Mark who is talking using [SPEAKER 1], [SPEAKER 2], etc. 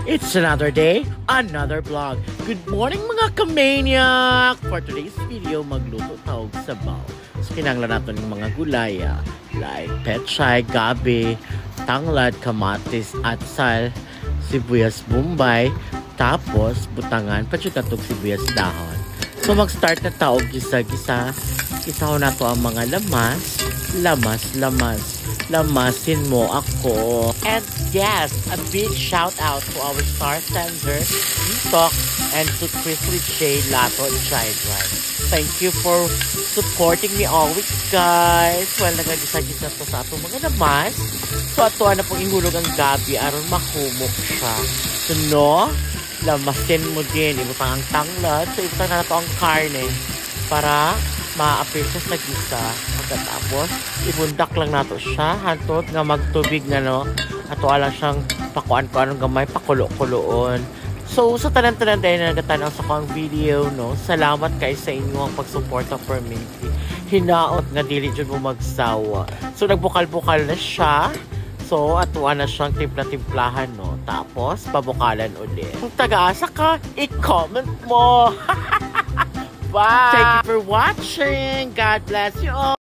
[SPEAKER 1] It's another day, another vlog. Good morning mga kamaniac! For today's video, magluto taog sabaw. So kinanglan natin ng mga gulay like pechay, gabi, tanglad, kamatis, atsal, sibuyas bombay, tapos butangan, patsyutatog sibuyas dahon. So mag-start na taog gisa-gisa. Isaw na to ang mga lamasin mo ako. And yes, a big shout out to our star sender, Tok, and to Chrisley J. Lato and Giant Rice. Thank you for supporting me always, guys. Well, nagagisa-gisa to sa atong mga lamas. So, ato na pong ihulog ang gabi aron mahumok siya. So, no, lamasin mo din. Ibutang ang tanglad. So, ibutang na ito ang karne para ma-appear siya sa gisa. Pagkatapos, ibundak lang nato siya. Hantod nga magtubig nga no. Ato alang siyang pakuan-kuan ng gamay, pakulo-kuloon. So, sa tanan-tanan dahil na nagatanaw sa kong video, no. Salamat kayo sa inyong pagsuporta for me. Hinaot nga dili dyan mo magsawa. So, nagbukal-bukal na siya. So, atuan na siyang timpla-timplahan, no. Tapos, pabukalan ulit. Kung taga-asa ka, i-comment mo. Bye! Thank you for watching. God bless you all.